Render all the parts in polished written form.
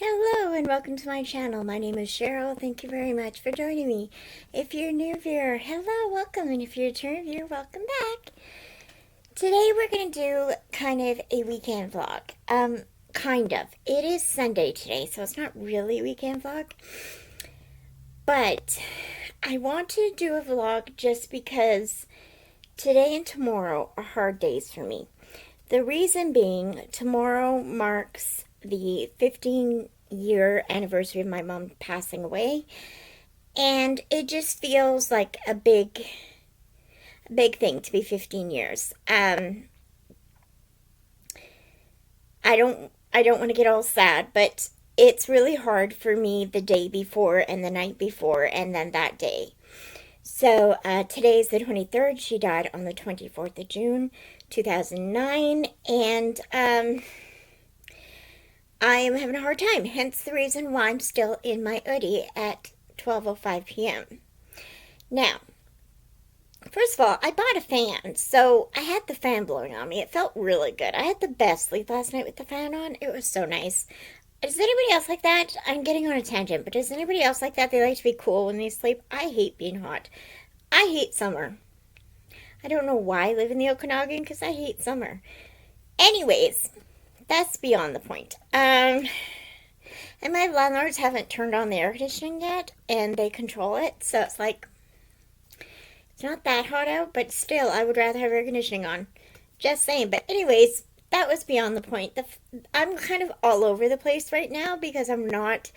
Hello and welcome to my channel. My name is Cheryl. Thank you very much for joining me. If you're a new viewer, hello, welcome. And if you're a return viewer, welcome back. Today we're going to do kind of a weekend vlog. Kind of. It is Sunday today, so it's not really a weekend vlog. But I want to do a vlog just because today and tomorrow are hard days for me. The reason being, tomorrow marks the 15-year anniversary of my mom passing away, and it just feels like a big thing to be 15 years. I don't want to get all sad, but it's really hard for me the day before and the night before and then that day. So today's the 23rd. She died on the 24th of June, 2009, and I am having a hard time, hence the reason why I'm still in my hoodie at 12:05 p.m. Now, first of all, I bought a fan, so I had the fan blowing on me. It felt really good. I had the best sleep last night with the fan on. It was so nice. Does anybody else like that? I'm getting on a tangent, but does anybody else like that? They like to be cool when they sleep? I hate being hot. I hate summer. I don't know why I live in the Okanagan, because I hate summer. Anyways, that's beyond the point. And my landlords haven't turned on the air conditioning yet, and they control it, so it's like, it's not that hot out, but still, I would rather have air conditioning on. Just saying. But anyways, that was beyond the point. I'm kind of all over the place right now because I'm not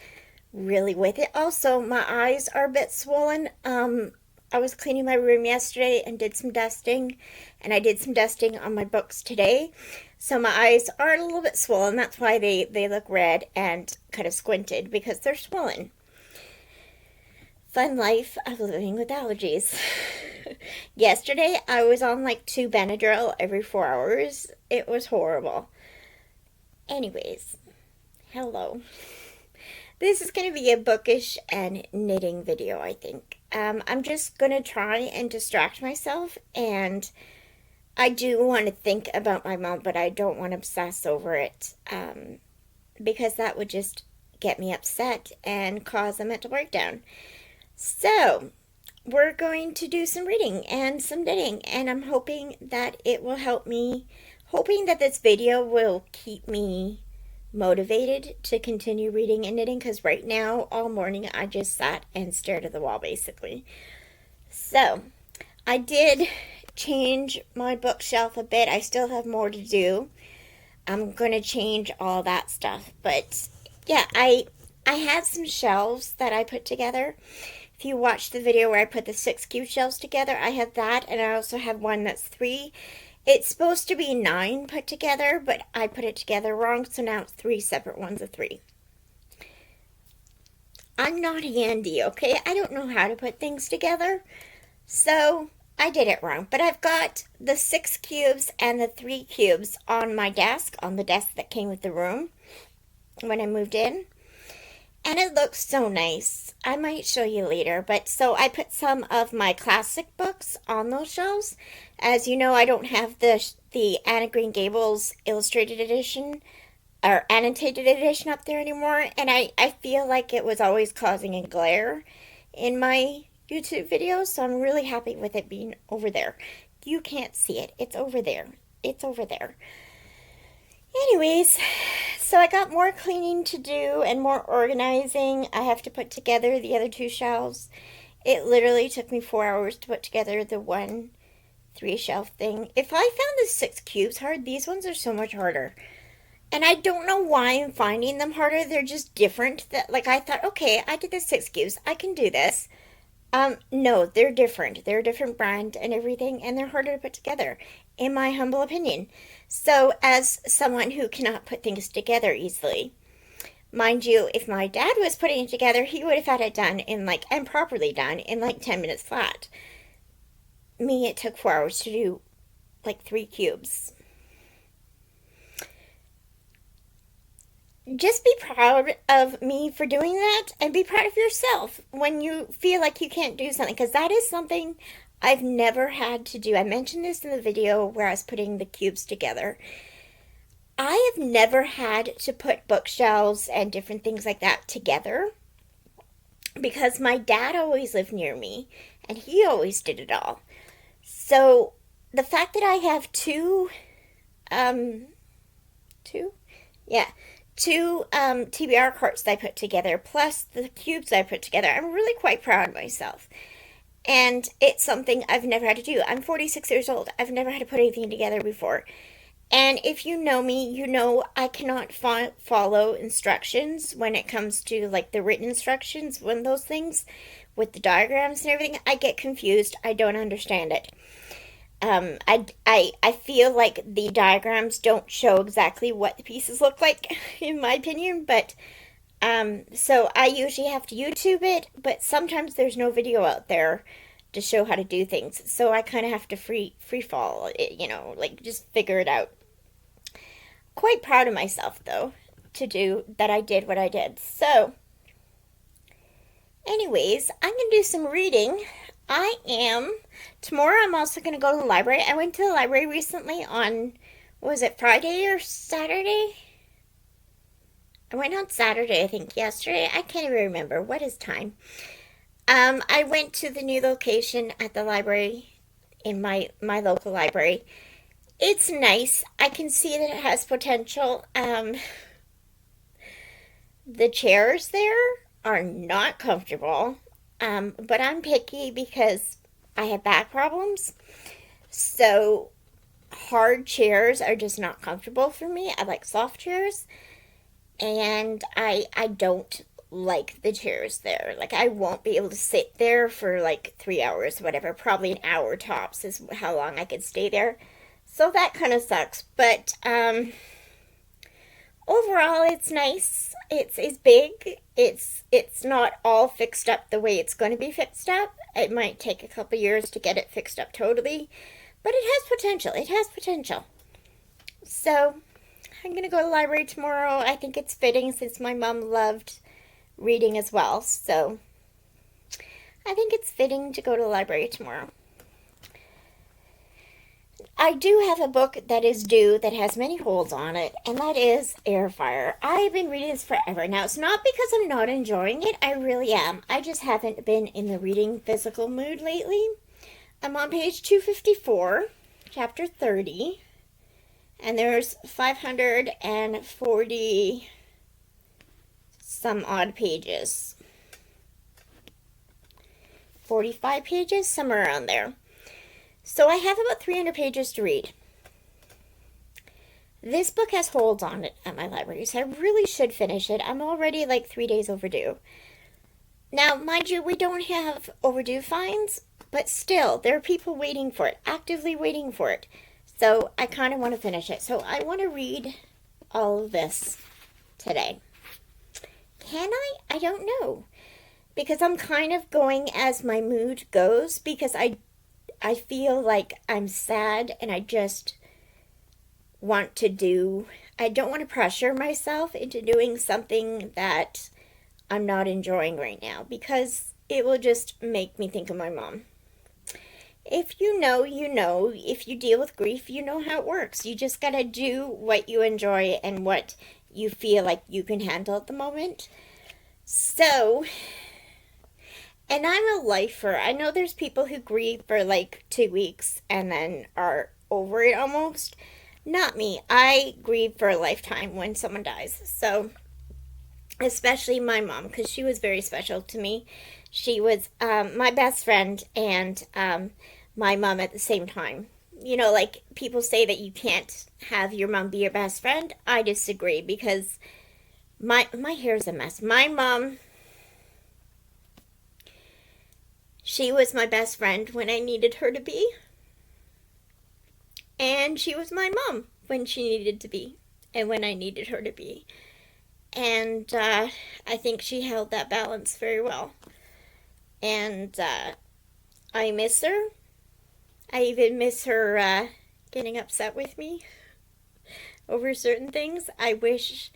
really with it. Also, my eyes are a bit swollen. I was cleaning my room yesterday and did some dusting, and I did some dusting on my books today. So my eyes are a little bit swollen. That's why they look red and kind of squinted, because they're swollen. Fun life of living with allergies. Yesterday, I was on like 2 Benadryl every 4 hours. It was horrible. Anyways, hello. This is going to be a bookish and knitting video, I think. I'm just going to try and distract myself, and I do want to think about my mom, but I don't want to obsess over it, because that would just get me upset and cause a mental breakdown. So, we're going to do some reading and some knitting, and I'm hoping that it will help me, hoping that this video will keep me motivated to continue reading and knitting, because right now, all morning, I just sat and stared at the wall, basically. So, I did change my bookshelf a bit. I still have more to do. I'm going to change all that stuff, but yeah, I had some shelves that I put together. If you watched the video where I put the 6 cube shelves together, I have that, and I also have one that's 3. It's supposed to be 9 put together, but I put it together wrong, so now it's 3 separate ones of 3. I'm not handy, okay? I don't know how to put things together, so I did it wrong. But I've got the 6 cubes and the 3 cubes on my desk, on the desk that came with the room when I moved in. And it looks so nice. I might show you later. But so I put some of my classic books on those shelves. As you know, I don't have the Anna Green Gables illustrated edition or annotated edition up there anymore. And I feel like it was always causing a glare in my YouTube videos. So I'm really happy with it being over there. You can't see it. It's over there. It's over there. Anyways, so I got more cleaning to do and more organizing. I have to put together the other 2 shelves. It literally took me 4 hours to put together the 1 3-shelf thing. If I found the 6 cubes hard, these ones are so much harder. And I don't know why I'm finding them harder. They're just different. Like, I thought, okay, I did the 6 cubes. I can do this. No, they're different. They're a different brand and everything, and they're harder to put together, in my humble opinion. So, as someone who cannot put things together easily, mind you, if my dad was putting it together, he would have had it done in and properly done in 10 minutes flat. Me, it took 4 hours to do 3 cubes. Just be proud of me for doing that, and be proud of yourself when you feel like you can't do something, because that is something I've never had to do. I mentioned this in the video where I was putting the cubes together. I have never had to put bookshelves and different things like that together because my dad always lived near me and he always did it all. So the fact that I have um, two, yeah, two TBR carts that I put together, plus the cubes I put together, I'm really quite proud of myself. And it's something I've never had to do. I'm 46 years old. I've never had to put anything together before. And if you know me, you know I cannot follow instructions when it comes to like the written instructions, when those things with the diagrams and everything, I get confused. I don't understand it. I feel like the diagrams don't show exactly what the pieces look like, in my opinion, but so I usually have to YouTube it, but sometimes there's no video out there to show how to do things, so I kind of have to free fall it, like just figure it out. Quite proud of myself though to do that. I did what I did. So, anyways, I'm gonna do some reading. I am tomorrow. I'm also gonna go to the library. I went to the library recently on, what was it, Friday or Saturday? I went on Saturday, I think, yesterday. I can't even remember. What is time? I went to the new location at the library in my local library. It's nice. I can see that it has potential. The chairs there are not comfortable. But I'm picky because I have back problems. So hard chairs are just not comfortable for me. I like soft chairs. And I don't like the chairs there. Like I won't be able to sit there for like 3 hours, whatever. Probably an hour tops is how long I could stay there. So that kind of sucks. But overall, it's nice. It's big. It's not all fixed up the way it's going to be fixed up. It might take a couple years to get it fixed up totally, but it has potential. It has potential. So I'm going to go to the library tomorrow. I think it's fitting since my mom loved reading as well. So I think it's fitting to go to the library tomorrow. I do have a book that is due that has many holes on it, and that is Air Fire. I've been reading this forever. Now, it's not because I'm not enjoying it. I really am. I just haven't been in the reading physical mood lately. I'm on page 254, chapter 30, and there's 540 some odd pages. 45 pages, somewhere around there. So I have about 300 pages to read. This book has holds on it at my library, so I really should finish it. I'm already like 3 days overdue. Now, mind you, we don't have overdue fines, but still, there are people waiting for it, actively waiting for it. So I kind of want to finish it. So I want to read all of this today. Can I? I don't know. Because I'm kind of going as my mood goes, because I feel like I'm sad and I just want to do, I don't want to pressure myself into doing something that I'm not enjoying right now because it will just make me think of my mom. If you know, you know. If you deal with grief, you know how it works. You just gotta do what you enjoy and what you feel like you can handle at the moment. So, and I'm a lifer. I know there's people who grieve for like 2 weeks and then are over it almost. Not me. I grieve for a lifetime when someone dies. So, especially my mom, because she was very special to me. She was my best friend and my mom at the same time. You know, like people say that you can't have your mom be your best friend. I disagree because my hair's a mess. My mom, she was my best friend when I needed her to be. And she was my mom when she needed to be and when I needed her to be. And I think she held that balance very well. And I miss her. I even miss her getting upset with me over certain things. I wish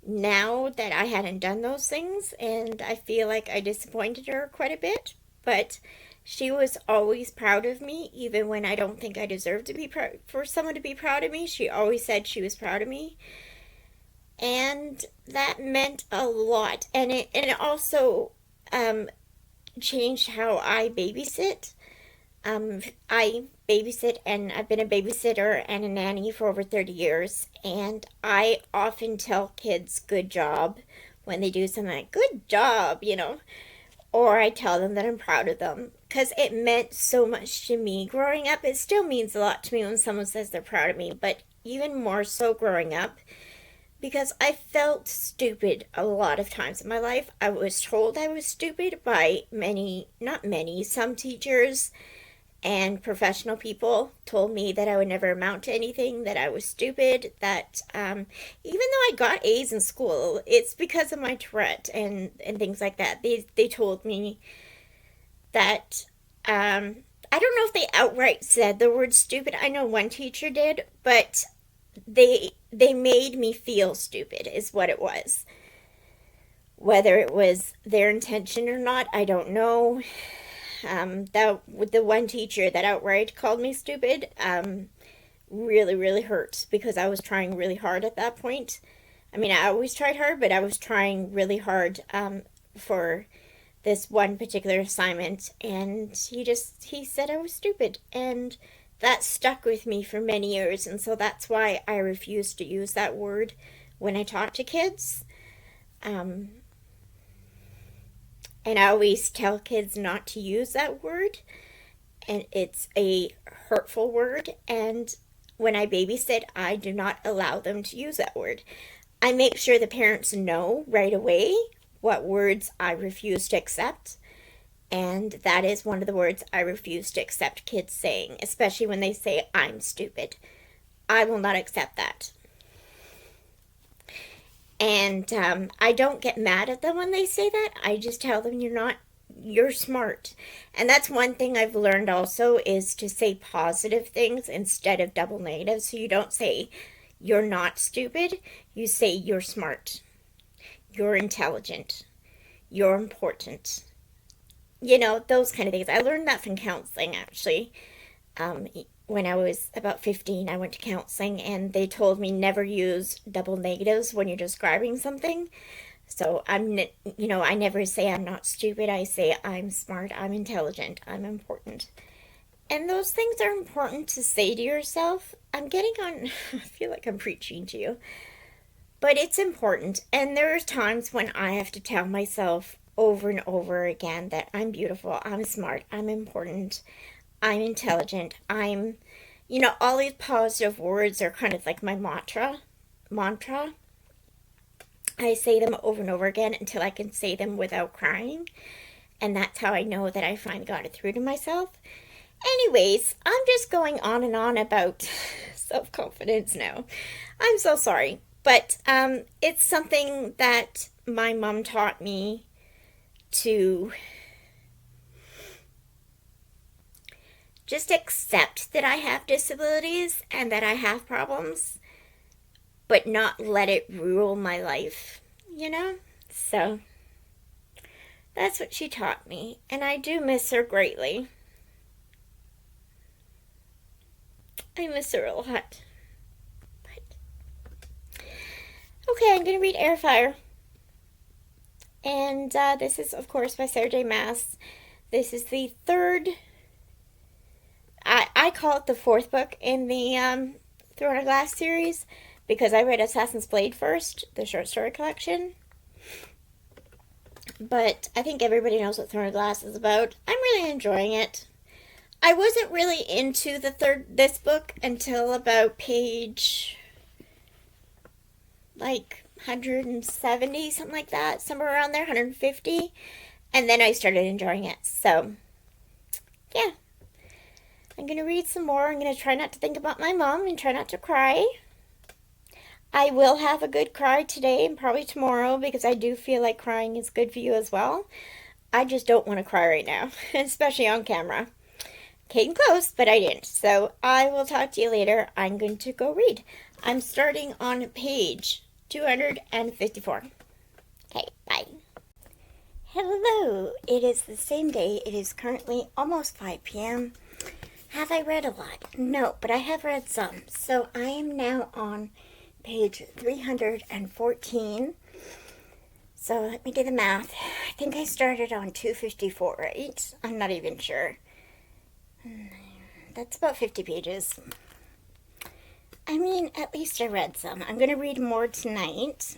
now that I hadn't done those things, and I feel like I disappointed her quite a bit. But She was always proud of me, even when I don't think I deserved to be proud for someone to be proud of me. She always said she was proud of me. And that meant a lot. And it also changed how I babysit. I babysit, and I've been a babysitter and a nanny for over 30 years. And I often tell kids good job when they do something like good job, or I tell them that I'm proud of them because it meant so much to me growing up. It still means a lot to me when someone says they're proud of me, but even more so growing up because I felt stupid a lot of times in my life. I was told I was stupid by many, not many, some teachers and professional people told me that I would never amount to anything, that I was stupid, that even though I got A's in school, it's because of my Tourette and things like that. They told me that I don't know if they outright said the word stupid. I know one teacher did, but they made me feel stupid is what it was. Whether it was their intention or not, I don't know. That with the one teacher that outright called me stupid, really, really hurt because I was trying really hard at that point. I mean, I always tried hard, but I was trying really hard for this one particular assignment, and he said I was stupid, and that stuck with me for many years, and so that's why I refuse to use that word when I talk to kids. And I always tell kids not to use that word, and it's a hurtful word. And when I babysit, I do not allow them to use that word. I make sure the parents know right away what words I refuse to accept. And that is one of the words I refuse to accept kids saying, especially when they say, I'm stupid. I will not accept that. And I don't get mad at them when they say that. I just tell them you're smart. And that's one thing I've learned also is to say positive things instead of double negative. So you don't say you're not stupid. You say you're smart. You're intelligent. You're important. Those kind of things. I learned that from counseling actually. When I was about 15, I went to counseling and they told me never use double negatives when you're describing something. So I never say I'm not stupid. I say I'm smart, I'm intelligent, I'm important. And those things are important to say to yourself. I'm getting on, I feel like I'm preaching to you. But it's important. And there are times when I have to tell myself over and over again that I'm beautiful, I'm smart, I'm important, I'm intelligent, all these positive words are kind of like my mantra. I say them over and over again until I can say them without crying. And that's how I know that I finally got it through to myself. Anyways, I'm just going on and on about self-confidence now. I'm so sorry. But it's something that my mom taught me to just accept that I have disabilities and that I have problems, but not let it rule my life, So that's what she taught me, and I do miss her greatly. I miss her a lot. But okay, I'm going to read Air Fire. And this is, of course, by Sarah J. Maas. This is the third, I call it the fourth book in the Throne of Glass series because I read Assassin's Blade first, the short story collection. But I think everybody knows what Throne of Glass is about. I'm really enjoying it. I wasn't really into this book until about page, 170, something like that, somewhere around there, 150, and then I started enjoying it. So, yeah, I'm going to read some more. I'm going to try not to think about my mom and try not to cry. I will have a good cry today and probably tomorrow because I do feel like crying is good for you as well. I just don't want to cry right now, especially on camera. Came close, but I didn't. So I will talk to you later. I'm going to go read. I'm starting on page 254. Okay, bye. Hello, it is the same day. It is currently almost 5 p.m. Have I read a lot? No, but I have read some. So I am now on page 314. So let me do the math. I think I started on 254, right? I'm not even sure. That's about 50 pages. I mean, at least I read some. I'm going to read more tonight.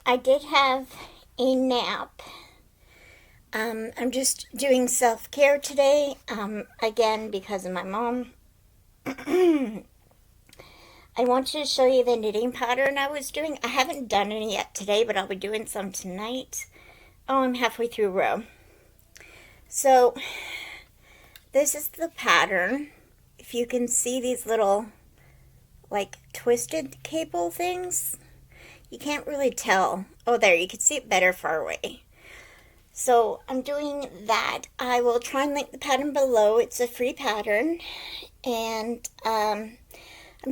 I did have a nap. I'm just doing self-care today, again, because of my mom. I wanted to show you the knitting pattern I was doing. I haven't done any yet today, but I'll be doing some tonight. Oh, I'm halfway through row. So, this is the pattern. If you can see these little, like, twisted cable things, you can't really tell. Oh, there, you can see it better far away. So I'm doing that. I will try and link the pattern below. It's a free pattern. And I'm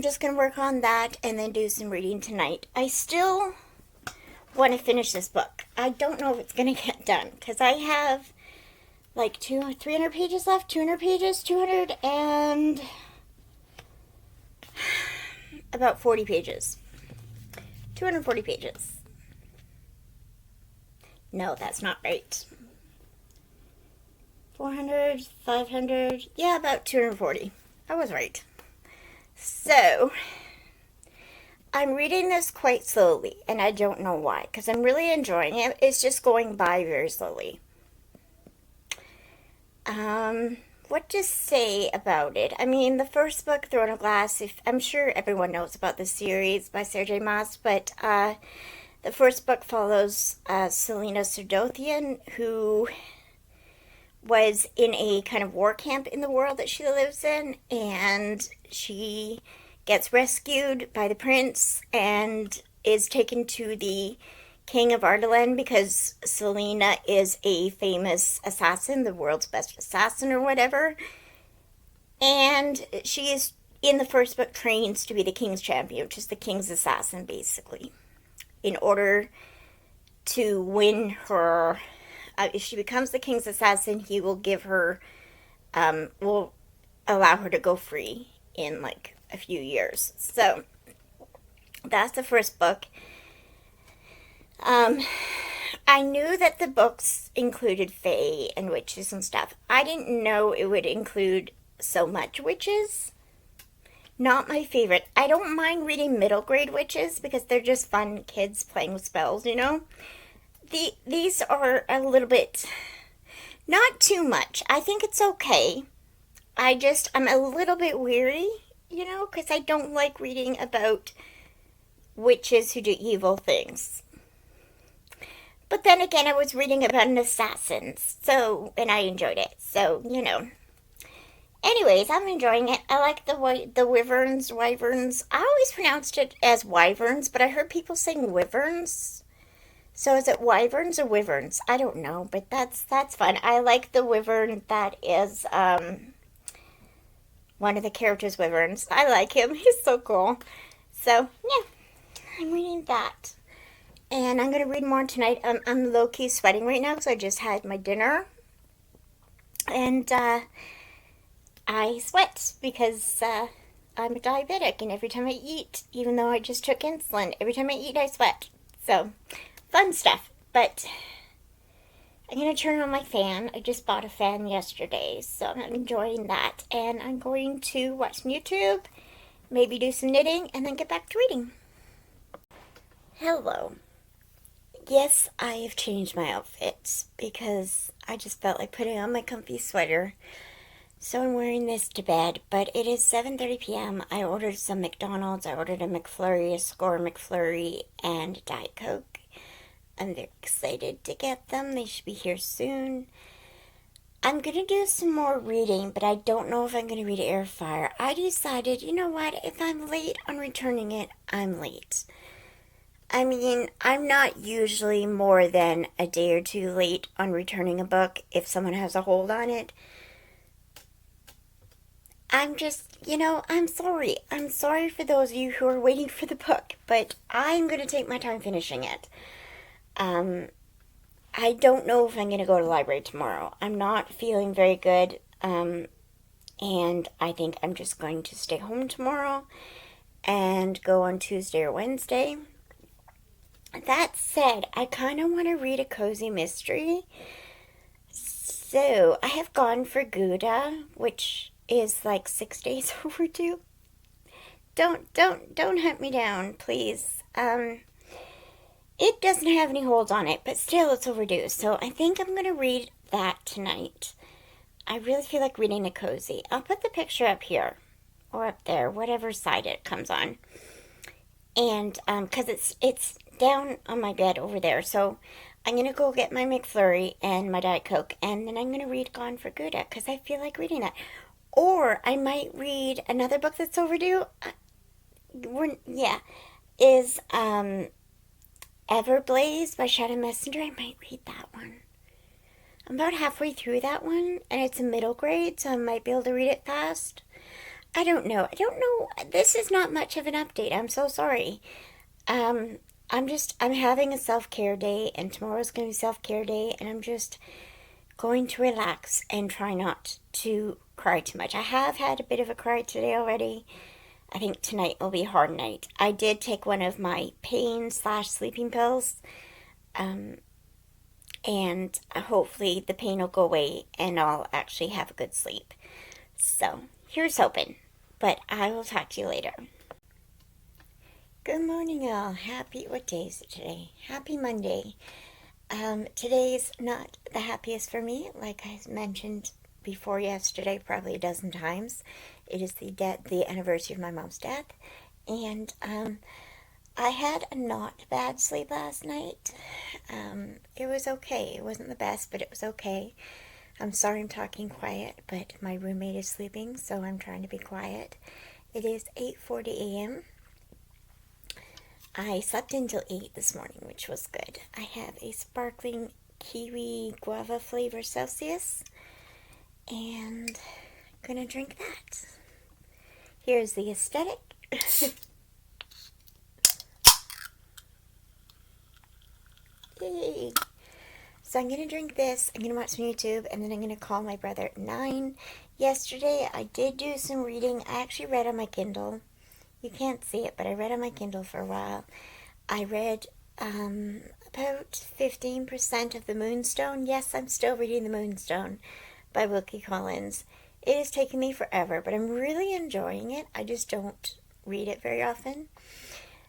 just going to work on that and then do some reading tonight. I still want to finish this book. I don't know if it's going to get done because I have like 300 pages left, 200 pages, 200 and about 40 pages. 240 pages. No, that's not right. 400, 500, yeah, about 240. I was right. So, I'm reading this quite slowly, and I don't know why, because I'm really enjoying it. It's just going by very slowly. What to say about it? I mean, the first book, Throne of Glass, I'm sure everyone knows about the series by Sarah J. Maas, but the first book follows Selena Serdothian, who was in a kind of war camp in the world that she lives in, and she gets rescued by the prince and is taken to the king of Ardalan because Selena is a famous assassin, the world's best assassin or whatever. And she is, in the first book, trains to be the king's champion, which is the king's assassin, basically. In order to win her, if she becomes the king's assassin, he will give her, will allow her to go free in like a few years. So that's the first book. I knew that the books included fae and witches and stuff. I didn't know it would include so much witches. Not my favorite. I don't mind reading middle grade witches because they're just fun kids playing with spells, you know? These are a little bit, not too much. I think it's okay. I'm a little bit weary, you know, because I don't like reading about witches who do evil things. But then again, I was reading about an assassin, and I enjoyed it. So, you know. Anyways, I'm enjoying it. I like the wyverns. I always pronounced it as wyverns, but I heard people saying wyverns. So is it wyverns or wyverns? I don't know, but that's fun. I like the wyvern that is one of the characters' wyverns. I like him. He's so cool. So, yeah, I'm reading that. And I'm going to read more tonight. I'm low-key sweating right now because I just had my dinner. And I sweat because I'm a diabetic. And every time I eat, even though I just took insulin, every time I eat, I sweat. So, fun stuff. But I'm going to turn on my fan. I just bought a fan yesterday. So I'm enjoying that. And I'm going to watch some YouTube, maybe do some knitting, and then get back to reading. Hello. Yes, I have changed my outfit because I just felt like putting on my comfy sweater. So I'm wearing this to bed, but it is 7:30 p.m. I ordered some McDonald's. I ordered a McFlurry, a Score McFlurry, and a Diet Coke. I'm very excited to get them. They should be here soon. I'm going to do some more reading, but I don't know if I'm going to read Air Fire. I decided, you know what, if I'm late on returning it, I'm late. I mean, I'm not usually more than a day or two late on returning a book if someone has a hold on it. I'm just, you know, I'm sorry. I'm sorry for those of you who are waiting for the book, but I'm going to take my time finishing it. I don't know if I'm going to go to the library tomorrow. I'm not feeling very good, and I think I'm just going to stay home tomorrow and go on Tuesday or Wednesday. That said, I kind of want to read a cozy mystery. So, I have gone for Gouda, which is like 6 days overdue. Don't hunt me down, please. It doesn't have any holds on it, but still it's overdue. So I think I'm going to read that tonight. I really feel like reading a cozy. I'll put the picture up here or up there, whatever side it comes on. And because it's down on my bed over there. So I'm going to go get my McFlurry and my Diet Coke, and then I'm going to read Gone for Gouda because I feel like reading that. Or I might read another book that's overdue. Yeah, is Everblaze by Shadow Messenger. I might read that one. I'm about halfway through that one, and it's a middle grade, so I might be able to read it fast. I don't know. This is not much of an update. I'm so sorry. I'm having a self-care day, and tomorrow's going to be self-care day, and I'm just going to relax and try not to cry too much. I have had a bit of a cry today already. I think tonight will be a hard night. I did take one of my pain/sleeping pills, and hopefully the pain will go away and I'll actually have a good sleep. So, here's hoping. But I will talk to you later. Good morning, all. What day is it today? Happy Monday. Today's not the happiest for me, like I mentioned before yesterday, probably a dozen times. It is the anniversary of my mom's death, and I had a not bad sleep last night. It was okay. It wasn't the best, but it was okay. I'm sorry I'm talking quiet, but my roommate is sleeping, so I'm trying to be quiet. It is 8:40 a.m. I slept until 8 this morning, which was good. I have a sparkling kiwi guava flavor Celsius, and I'm gonna drink that. Here's the aesthetic. Yay! So I'm gonna drink this, I'm gonna watch some YouTube, and then I'm gonna call my brother at 9. Yesterday I did do some reading. I actually read on my Kindle. You can't see it, but I read on my Kindle for a while. I read about 15% of The Moonstone. Yes, I'm still reading The Moonstone by Wilkie Collins. It has taken me forever, but I'm really enjoying it. I just don't read it very often.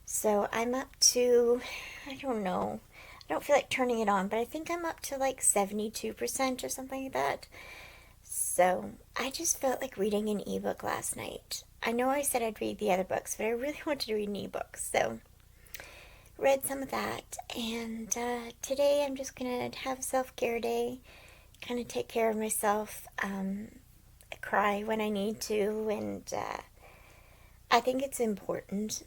So I'm up to, I don't know, I don't feel like turning it on, but I think I'm up to like 72% or something like that. So I just felt like reading an ebook last night. I know I said I'd read the other books, but I really wanted to read an ebook, so read some of that. And today I'm just going to have a self-care day, kind of take care of myself, cry when I need to, and I think it's important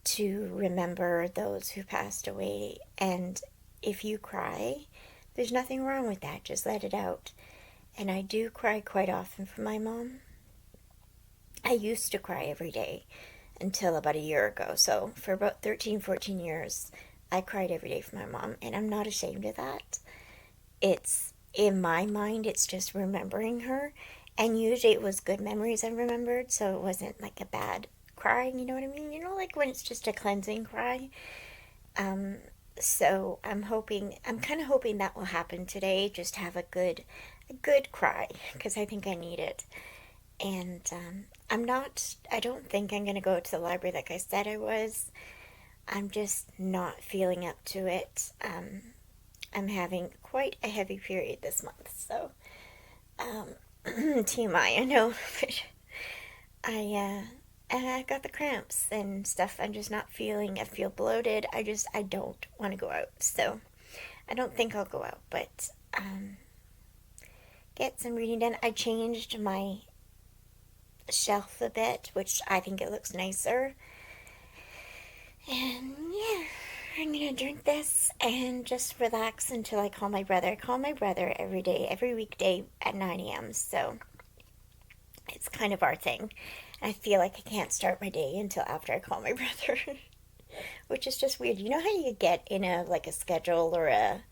to remember those who passed away, and if you cry, there's nothing wrong with that. Just let it out. And I do cry quite often for my mom. I used to cry every day until about a year ago. So for about 13, 14 years, I cried every day for my mom, and I'm not ashamed of that. It's, in my mind, it's just remembering her, and usually it was good memories I remembered, so it wasn't like a bad crying, you know what I mean? You know, like when it's just a cleansing cry. So I'm kind of hoping that will happen today, just have a good cry, because I think I need it. And I don't think I'm going to go to the library like I said I was. I'm just not feeling up to it. I'm having quite a heavy period this month, so TMI, I know, but I got the cramps and stuff. I'm just not feeling, I feel bloated. I don't want to go out, so I don't think I'll go out, but get some reading done. I changed my shelf a bit, which I think it looks nicer. And yeah, I'm gonna drink this and just relax until I call my brother. I call my brother every day, every weekday at 9 a.m. So it's kind of our thing. I feel like I can't start my day until after I call my brother, which is just weird. You know how you get in a schedule or a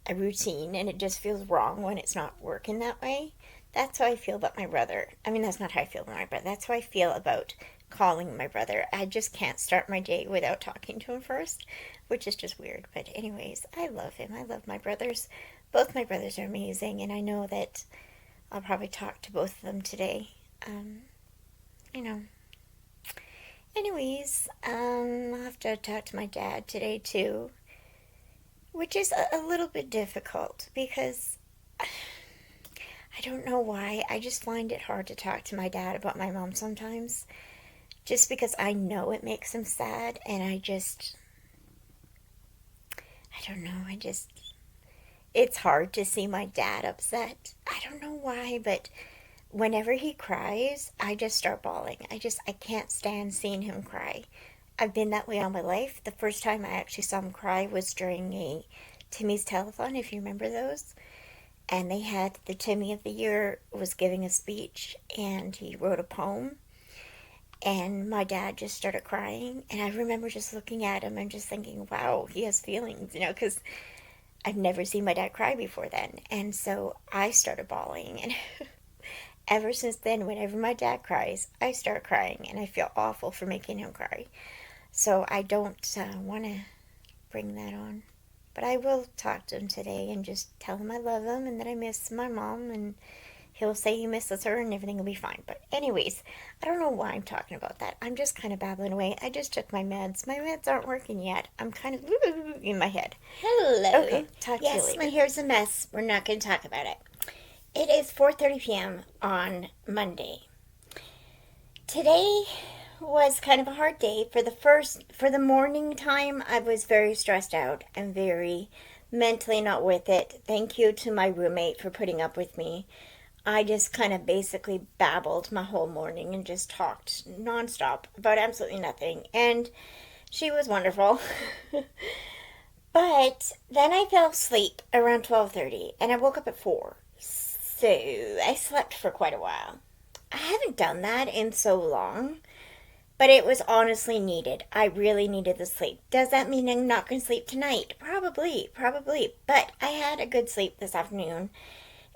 a routine, and it just feels wrong when it's not working that way. That's how I feel about my brother. I mean, that's not how I feel about my brother. That's how I feel about calling my brother. I just can't start my day without talking to him first, which is just weird. But anyways, I love him. I love my brothers. Both my brothers are amazing, and I know that I'll probably talk to both of them today. You know. Anyways, I'll have to talk to my dad today too, which is a little bit difficult because I don't know why. I just find it hard to talk to my dad about my mom sometimes, just because I know it makes him sad, and I don't know, it's hard to see my dad upset. I don't know why, but whenever he cries, I just start bawling. I can't stand seeing him cry. I've been that way all my life. The first time I actually saw him cry was during a Timmy's Telethon, if you remember those. And they had the Timmy of the Year was giving a speech, and he wrote a poem. And my dad just started crying. And I remember just looking at him and just thinking, wow, he has feelings, because I've never seen my dad cry before then. And so I started bawling. And ever since then, whenever my dad cries, I start crying. And I feel awful for making him cry. So I don't want to bring that on. But I will talk to him today and just tell him I love him and that I miss my mom, and he'll say he misses her and everything will be fine. But anyways, I don't know why I'm talking about that. I'm just kind of babbling away. I just took my meds. My meds aren't working yet. I'm kind of in my head. Hello. Okay, talk to you later. Yes, my hair's a mess. We're not going to talk about it. It is 4:30 p.m. on Monday. Today was kind of a hard day. For the morning time, I was very stressed out and very mentally not with it. Thank you to my roommate for putting up with me. I just kind of basically babbled my whole morning and just talked nonstop about absolutely nothing. And she was wonderful. But then I fell asleep around 12:30 and I woke up at 4. So I slept for quite a while. I haven't done that in so long. But it was honestly needed. I really needed the sleep. Does that mean I'm not going to sleep tonight? Probably. But I had a good sleep this afternoon.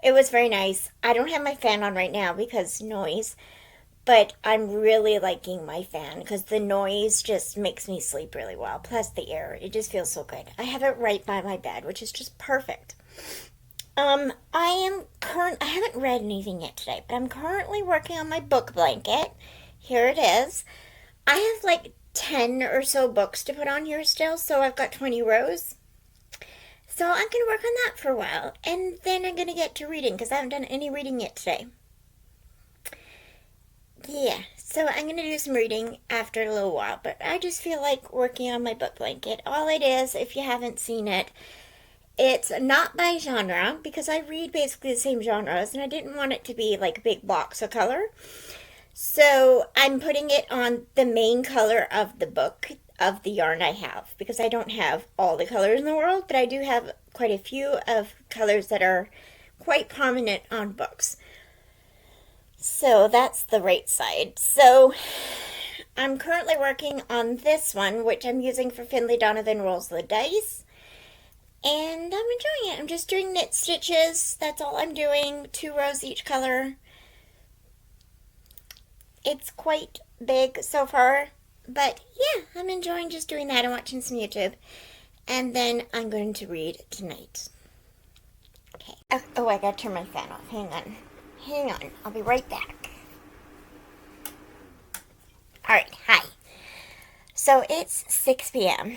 It was very nice. I don't have my fan on right now because noise. But I'm really liking my fan because the noise just makes me sleep really well. Plus the air. It just feels so good. I have it right by my bed, which is just perfect. I haven't read anything yet today, but I'm currently working on my book blanket. Here it is. I have like 10 or so books to put on here still, so I've got 20 rows. So I'm going to work on that for a while, and then I'm going to get to reading because I haven't done any reading yet today. Yeah, so I'm going to do some reading after a little while, but I just feel like working on my book blanket. All it is, if you haven't seen it, it's not by genre because I read basically the same genres, and I didn't want it to be like a big box of color. So I'm putting it on the main color of the book of the yarn I have because I don't have all the colors in the world, but I do have quite a few of colors that are quite prominent on books. So that's the right side. So I'm currently working on this one, which I'm using for Finley Donovan Rolls the Dice. And I'm enjoying it. I'm just doing knit stitches. That's all I'm doing. 2 rows each color. It's quite big so far, but yeah, I'm enjoying just doing that and watching some YouTube. And then I'm going to read tonight. Okay. Oh, I gotta turn my fan off. Hang on. I'll be right back. Alright, hi. So it's 6 p.m.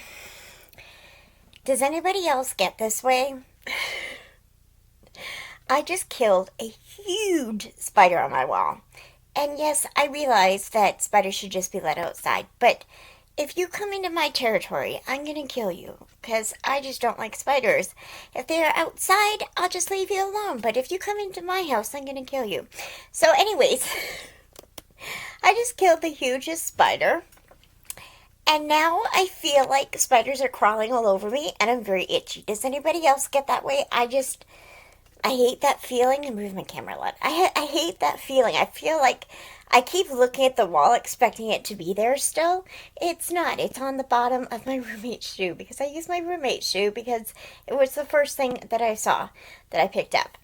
Does anybody else get this way? I just killed a huge spider on my wall. And yes, I realize that spiders should just be let outside, but if you come into my territory, I'm going to kill you, because I just don't like spiders. If they're outside, I'll just leave you alone, but if you come into my house, I'm going to kill you. So anyways, I just killed the hugest spider, and now I feel like spiders are crawling all over me, and I'm very itchy. Does anybody else get that way? I hate that feeling. I move my camera a lot. I hate that feeling. I feel like I keep looking at the wall expecting it to be there still. It's not. It's on the bottom of my roommate's shoe because I use my roommate's shoe because it was the first thing that I saw that I picked up.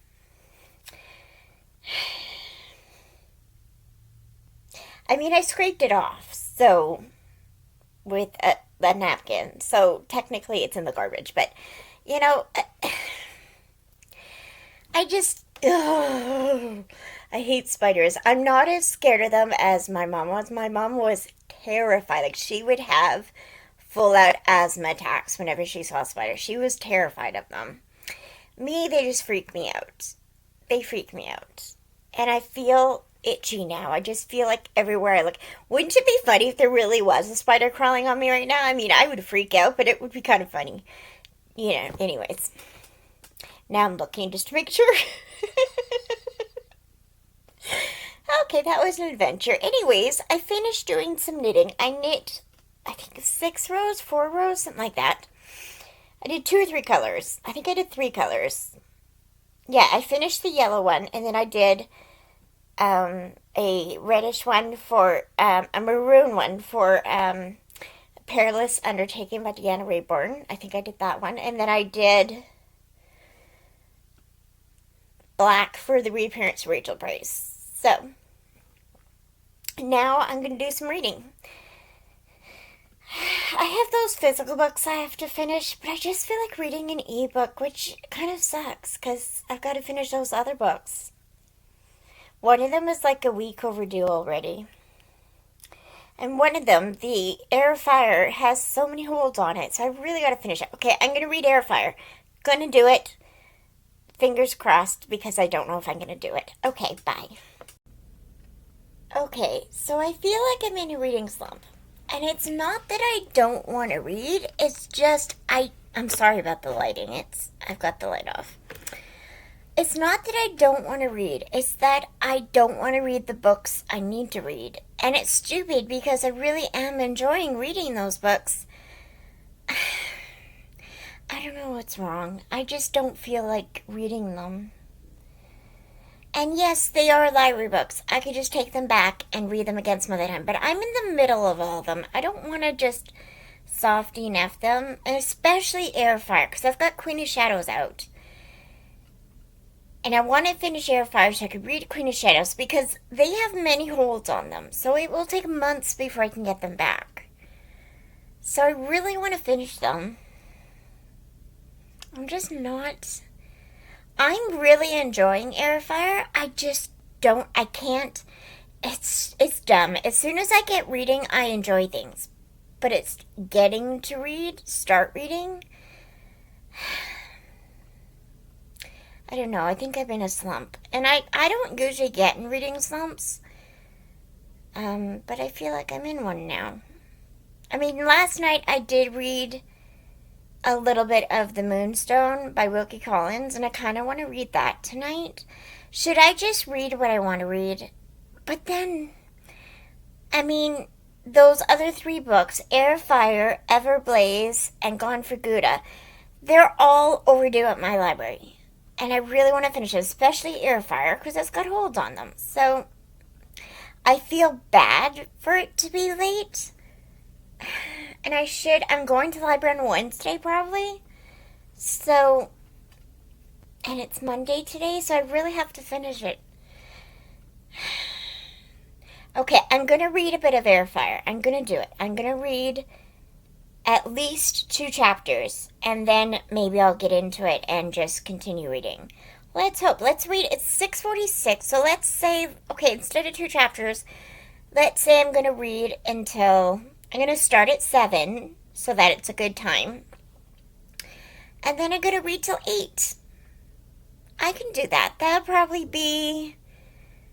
I mean, I scraped it off, so with a napkin, so technically it's in the garbage, but you know, I just, ugh, I hate spiders. I'm not as scared of them as my mom was. My mom was terrified. Like, she would have full out asthma attacks whenever she saw spiders. She was terrified of them. Me, they just freak me out. They freak me out. And I feel itchy now. I just feel like everywhere I look. Wouldn't it be funny if there really was a spider crawling on me right now? I mean, I would freak out, but it would be kind of funny. You know, anyways. Now I'm looking just to make sure. Okay, that was an adventure. Anyways, I finished doing some knitting. I knit, I think, 6 rows, 4 rows, something like that. I did 2 or 3 colors. I think I did 3 colors. Yeah, I finished the yellow one, and then I did a reddish one for, a maroon one for Perilous Undertaking by Deanna Rayburn. I think I did that one. And then I did black for the reappearance of Rachel Price. So, now I'm going to do some reading. I have those physical books I have to finish, but I just feel like reading an ebook, which kind of sucks because I've got to finish those other books. One of them is like a week overdue already. And one of them, the Air Fire, has so many holds on it, so I really got to finish it. Okay, I'm going to read Air Fire. Gonna do it. Fingers crossed, because I don't know if I'm going to do it. Okay, bye. Okay, so I feel like I'm in a reading slump. And it's not that I don't want to read, it's just I'm sorry about the lighting. I've got the light off. It's not that I don't want to read, it's that I don't want to read the books I need to read. And it's stupid because I really am enjoying reading those books. I don't know what's wrong. I just don't feel like reading them. And yes, they are library books. I could just take them back and read them again some other time. But I'm in the middle of all of them. I don't want to just softy F them. And especially Airfire, because I've got Queen of Shadows out. And I want to finish Airfire so I could read Queen of Shadows, because they have many holds on them. So it will take months before I can get them back. So I really want to finish them. I'm just not... I'm really enjoying Airfire. I just don't... I can't... It's dumb. As soon as I get reading, I enjoy things. But it's getting to read, start reading... I don't know. I think I'm in a slump. And I don't usually get in reading slumps. But I feel like I'm in one now. I mean, last night I did read a little bit of The Moonstone by Wilkie Collins, and I kind of want to read that tonight. Should I just read what I want to read? But then, I mean, those other 3 books, Air, Fire, Everblaze, and Gone for Gouda, they're all overdue at my library. And I really want to finish it, especially Airfire, because it's got holds on them. So, I feel bad for it to be late. And I'm going to the library on Wednesday, probably. So, and it's Monday today, so I really have to finish it. Okay, I'm going to read a bit of Airfire. I'm going to do it. I'm going to read at least 2 chapters, and then maybe I'll get into it and just continue reading. Let's hope. Let's read. It's 6:46, so let's say, okay, instead of 2 chapters, let's say I'm going to read until, I'm going to start at 7, so that it's a good time, and then I'm going to read till 8. I can do that. That'll probably be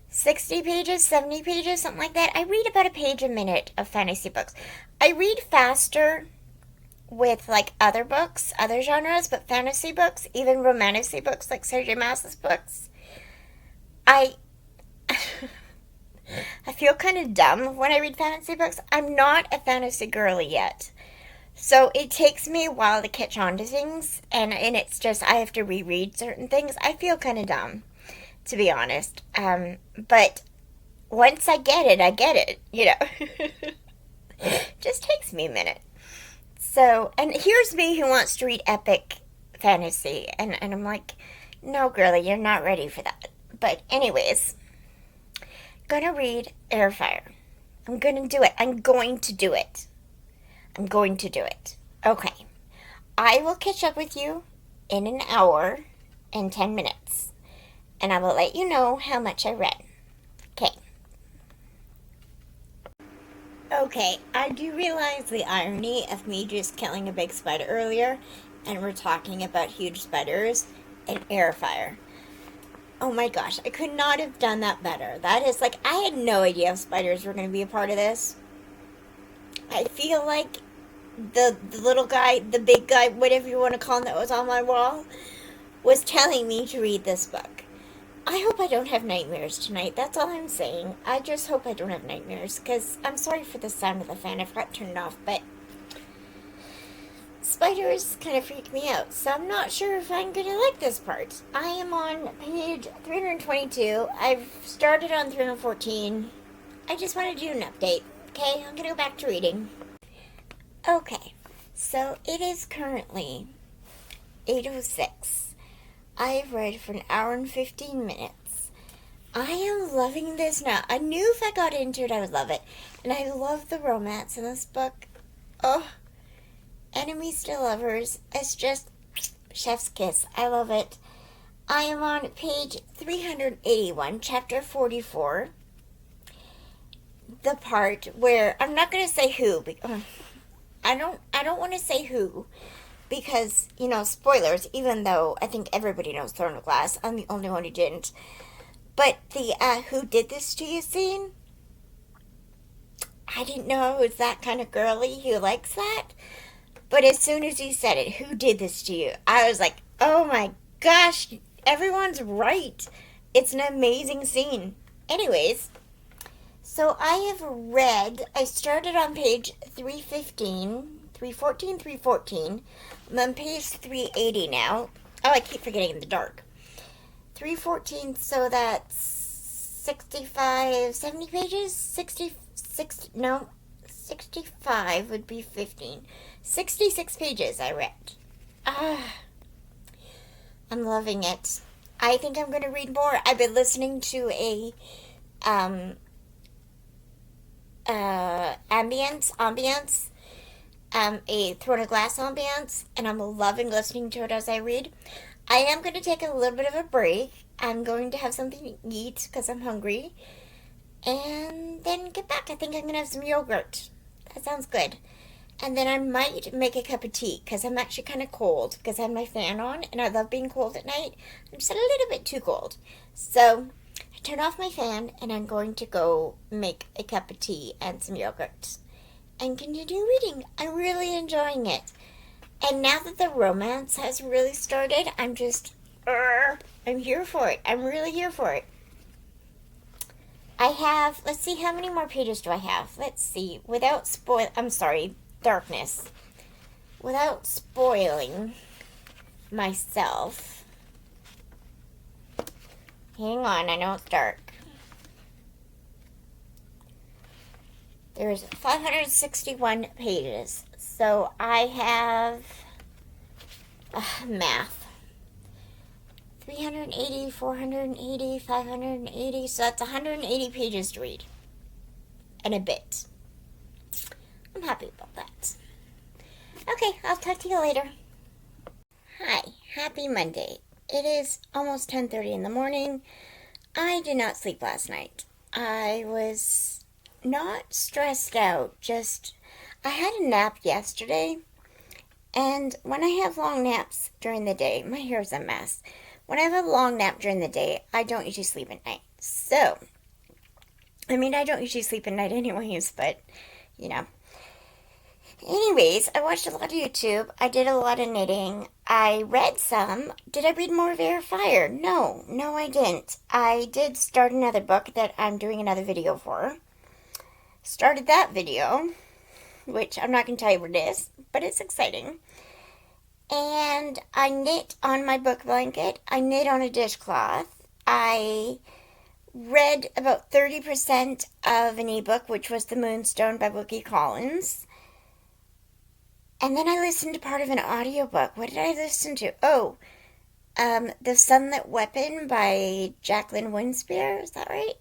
60 pages, 70 pages, something like that. I read about a page a minute of fantasy books. I read faster with like other books, other genres, but fantasy books, even romantic books like Sergio Massa's books, I feel kind of dumb when I read fantasy books. I'm not a fantasy girly yet. So it takes me a while to catch on to things, and it's just I have to reread certain things. I feel kind of dumb, to be honest. But once I get it, you know. Just takes me a minute. So, and here's me who wants to read epic fantasy, and I'm like, no, girlie, you're not ready for that. But, anyways, gonna read Airfire. I'm gonna do it. I'm going to do it. I'm going to do it. Okay. I will catch up with you in an hour and 10 minutes, and I will let you know how much I read. Okay. Okay, I do realize the irony of me just killing a big spider earlier, and we're talking about huge spiders and air fire. Oh my gosh, I could not have done that better. That is like, I had no idea spiders were going to be a part of this. I feel like the little guy, the big guy, whatever you want to call him that was on my wall, was telling me to read this book. I hope I don't have nightmares tonight. That's all I'm saying. I just hope I don't have nightmares, because I'm sorry for the sound of the fan. I forgot to turn it off, but spiders kind of freak me out, so I'm not sure if I'm going to like this part. I am on page 322. I've started on 314. I just want to do an update. Okay, I'm going to go back to reading. Okay, so it is currently 8:06. I've read for an hour and 15 minutes. I am loving this now. I knew if I got into it, I would love it. And I love the romance in this book. Oh, enemies to lovers. It's just chef's kiss. I love it. I am on page 381, chapter 44. The part where I'm not going to say who. I don't want to say who. Because, you know, spoilers, even though I think everybody knows Throne of Glass, I'm the only one who didn't. But the who did this to you scene, I didn't know I was that kind of girly who likes that. But as soon as he said it, who did this to you? I was like, oh my gosh, everyone's right. It's an amazing scene. Anyways, so I started on page 314. I'm on page 380 now. Oh, I keep forgetting in the dark. 314, so that's 65, 70 pages? 65 would be 15. 66 pages I read. I'm loving it. I think I'm going to read more. I've been listening to a ambience, a Throne of Glass ambience, and I'm loving listening to it as I read. I am going to take a little bit of a break. I'm going to have something to eat because I'm hungry, and then get back. I think I'm going to have some yogurt. That sounds good. And then I might make a cup of tea because I'm actually kind of cold because I have my fan on, and I love being cold at night. I'm just a little bit too cold. So I turn off my fan, and I'm going to go make a cup of tea and some yogurt and continue reading. I'm really enjoying it. And now that the romance has really started, I'm here for it. I'm really here for it. I have, let's see, how many more pages do I have? Let's see, darkness. Without spoiling myself. Hang on, I know it's dark. There's 561 pages. So I have math. 380, 480, 580. So that's 180 pages to read. And a bit. I'm happy about that. Okay, I'll talk to you later. Hi, happy Monday. It is almost 10:30 in the morning. I did not sleep last night. I was not stressed out, I had a nap yesterday, and when I have long naps during the day, my hair is a mess. When I have a long nap during the day, I don't usually sleep at night. So, I don't usually sleep at night anyways, but, you know. Anyways, I watched a lot of YouTube. I did a lot of knitting. I read some. Did I read more of Air Fire? No, I didn't. I did start another book that I'm doing another video for. Started that video. which I'm not going to tell you what it is, but it's exciting. And I knit on my book blanket. I knit on a dishcloth. I read about 30% of an ebook, which was The Moonstone by Wilkie Collins. And then I listened to part of an audiobook. What did I listen to? Oh, The Sunlit Weapon by Jacqueline Winspear. Is that right?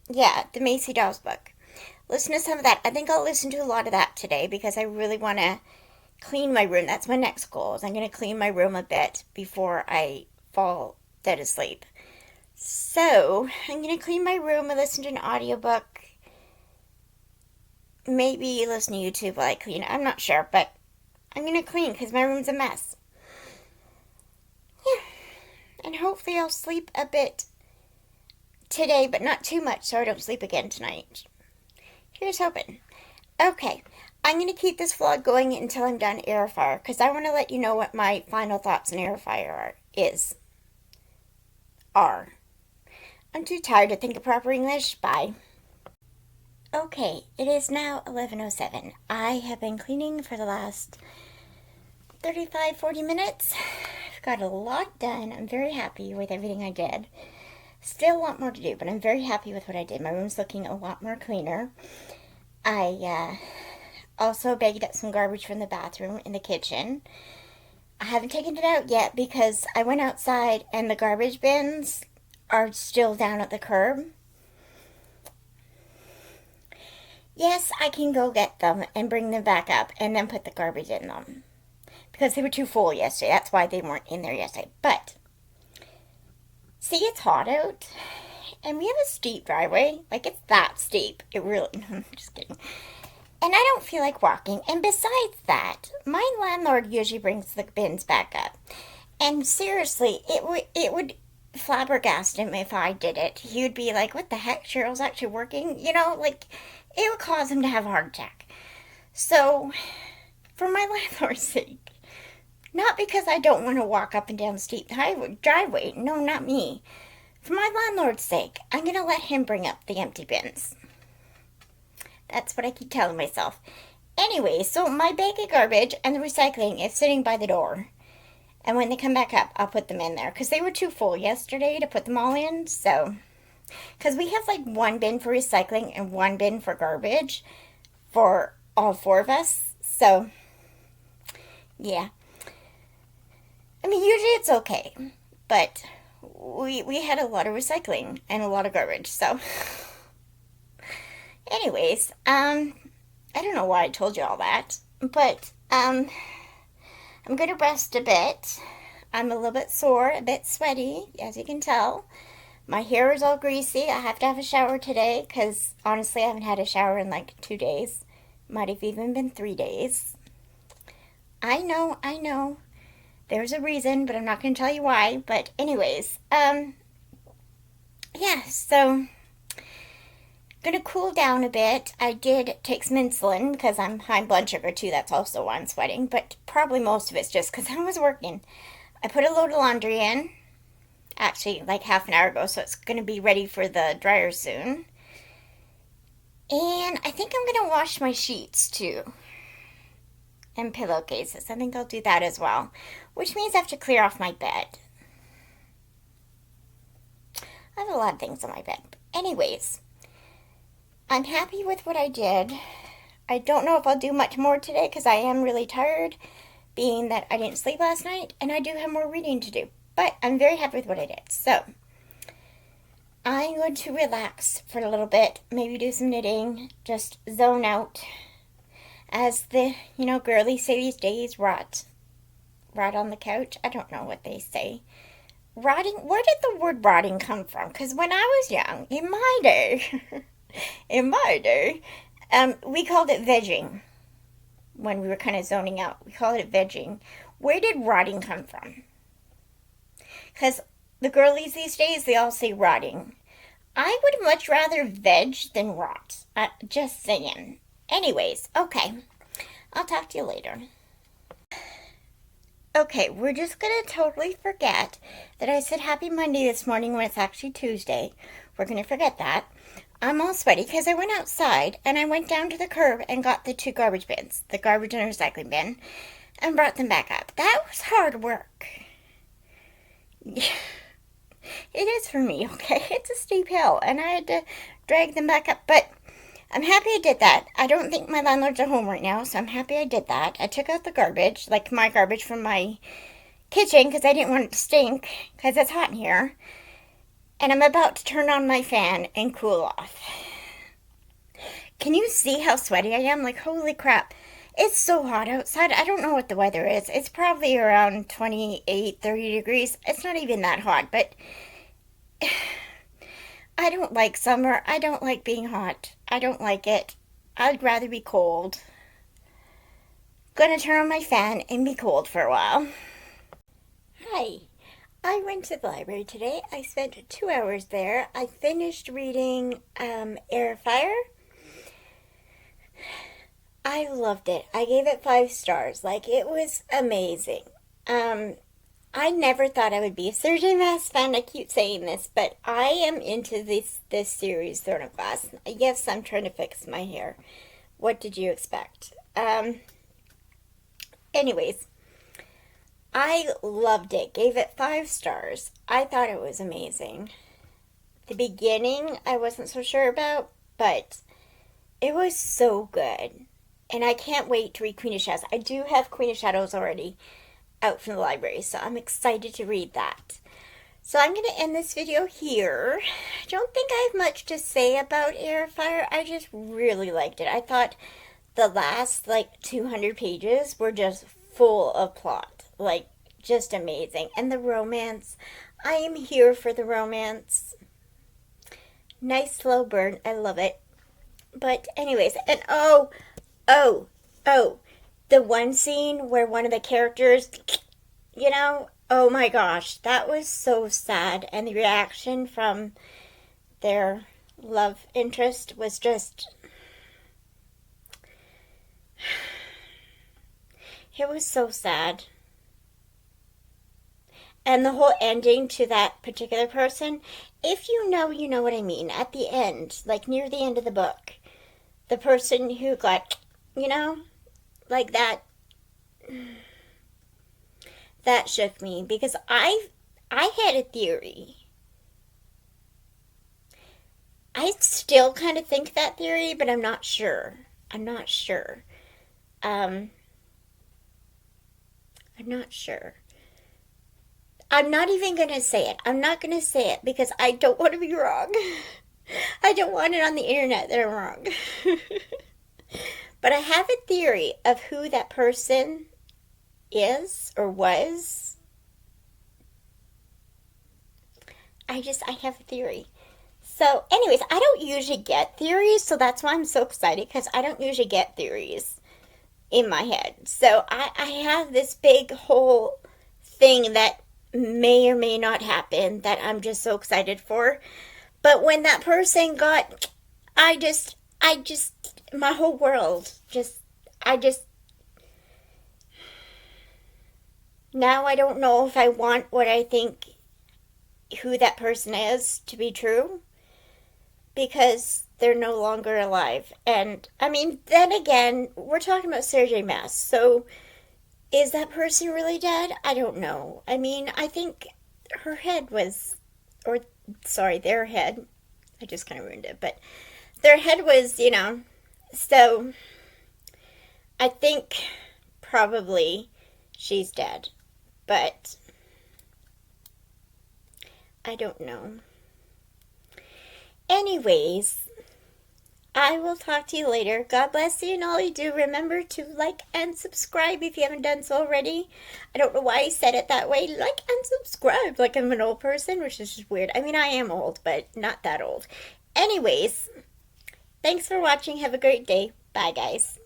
Yeah, the Macy Dawes book. Listen to some of that. I think I'll listen to a lot of that today because I really want to clean my room. That's my next goal. Is I'm going to clean my room a bit before I fall dead asleep. So, I'm going to clean my room and listen to an audiobook. Maybe listen to YouTube while I clean. I'm not sure, but I'm going to clean because my room's a mess. Yeah. And hopefully I'll sleep a bit today, but not too much so I don't sleep again tonight. Here's hoping. Okay. I'm going to keep this vlog going until I'm done air fryer because I want to let you know what my final thoughts on air fryer are. I'm too tired to think of proper English. Bye. Okay, it is now 11:07. I have been cleaning for the last 35-40 minutes. I've got a lot done. I'm very happy with everything I did. Still a lot more to do, but I'm very happy with what I did. My room's looking a lot more cleaner. I also bagged up some garbage from the bathroom in the kitchen. I haven't taken it out yet because I went outside and the garbage bins are still down at the curb. Yes, I can go get them and bring them back up and then put the garbage in them. Because they were too full yesterday. That's why they weren't in there yesterday. But, see, it's hot out. And we have a steep driveway. Like, it's that steep. It really, I'm just kidding. And I don't feel like walking. And besides that, my landlord usually brings the bins back up. And seriously, it would flabbergast him if I did it. He would be like, what the heck, Cheryl's actually working? You know, like, it would cause him to have a heart attack. So, for my landlord's sake, not because I don't want to walk up and down the steep driveway, no, not me. For my landlord's sake, I'm going to let him bring up the empty bins. That's what I keep telling myself. Anyway, so my bag of garbage and the recycling is sitting by the door. And when they come back up, I'll put them in there. Because they were too full yesterday to put them all in. So, because we have like one bin for recycling and one bin for garbage for all four of us. So, yeah. I mean, usually it's okay. But we had a lot of recycling and a lot of garbage. So, anyways, I don't know why I told you all that. But, I'm going to rest a bit. I'm a little bit sore, a bit sweaty, as you can tell. My hair is all greasy. I have to have a shower today because, honestly, I haven't had a shower in like 2 days. Might have even been 3 days. I know. There's a reason, but I'm not going to tell you why. But anyways, yeah, so going to cool down a bit. I did take some insulin because I'm high blood sugar too. That's also why I'm sweating. But probably most of it's just because I was working. I put a load of laundry in. Actually, like half an hour ago. So it's going to be ready for the dryer soon. And I think I'm going to wash my sheets too. And pillowcases. I think I'll do that as well. Which means I have to clear off my bed. I have a lot of things on my bed. But anyways, I'm happy with what I did. I don't know if I'll do much more today because I am really tired, being that I didn't sleep last night, and I do have more reading to do. But I'm very happy with what I did. So, I'm going to relax for a little bit, maybe do some knitting, just zone out. As the, girlies say these days, rot on the couch. I don't know what they say. Rotting, where did the word rotting come from? Because when I was young, in my day... we called it vegging. When we were kind of zoning out, we called it vegging. Where did rotting come from? Because the girlies these days, they all say rotting. I would much rather veg than rot. Just saying. Anyways, okay. I'll talk to you later. Okay, we're just going to totally forget that I said Happy Monday this morning when it's actually Tuesday. We're going to forget that. I'm all sweaty because I went outside and I went down to the curb and got the two garbage bins, the garbage and recycling bin, and brought them back up. That was hard work. Yeah, it is for me, okay? It's a steep hill and I had to drag them back up, but I'm happy I did that. I don't think my landlords are home right now, so I'm happy I did that. I took out the garbage, like my garbage from my kitchen, because I didn't want it to stink, because it's hot in here. And I'm about to turn on my fan and cool off. Can you see how sweaty I am? Like, holy crap. It's so hot outside. I don't know what the weather is. It's probably around 28, 30 degrees. It's not even that hot, but I don't like summer. I don't like being hot. I don't like it. I'd rather be cold. Gonna turn on my fan and be cold for a while. Hi. I went to the library today. I spent 2 hours there. I finished reading Air Fire. I loved it. I gave it 5 stars. Like, it was amazing. I never thought I would be a Surgeon Mass fan. I keep saying this, but I am into this series, Throne of Glass. Yes, I'm trying to fix my hair. What did you expect? Anyways, I loved it. Gave it 5 stars. I thought it was amazing. The beginning, I wasn't so sure about, but it was so good. And I can't wait to read Queen of Shadows. I do have Queen of Shadows already out from the library, so I'm excited to read that. So I'm going to end this video here. I don't think I have much to say about Air Fire. I just really liked it. I thought the last, 200 pages were just full of plot. Just amazing. And the romance. I am here for the romance. Nice slow burn. I love it. But anyways, and oh, the one scene where one of the characters, oh my gosh, that was so sad. And the reaction from their love interest was just, it was so sad. And the whole ending to that particular person, if you know what I mean. At the end, near the end of the book, the person who got, like that shook me, because I had a theory. I still kind of think that theory, but I'm not sure. I'm not sure. I'm not even going to say it. I'm not going to say it because I don't want to be wrong. I don't want it on the internet that I'm wrong. But I have a theory of who that person is or was. I have a theory. So anyways, I don't usually get theories, so that's why I'm so excited, because I don't usually get theories in my head. So I have this big whole thing that may or may not happen that I'm just so excited for. But when that person got, I just, my whole world now I don't know if I want what I think who that person is to be true, because they're no longer alive. And I mean, then again, we're talking about Sergei Mass, so is that person really dead? I don't know. I mean, I think her head was, or sorry, their head, I just kind of ruined it, but their head was, so I think probably she's dead, but I don't know. Anyways, I will talk to you later. God bless you and all you do. Remember to like and subscribe if you haven't done so already. I don't know why I said it that way. Like and subscribe like I'm an old person, which is just weird. I mean, I am old, but not that old. Anyways, thanks for watching. Have a great day. Bye, guys.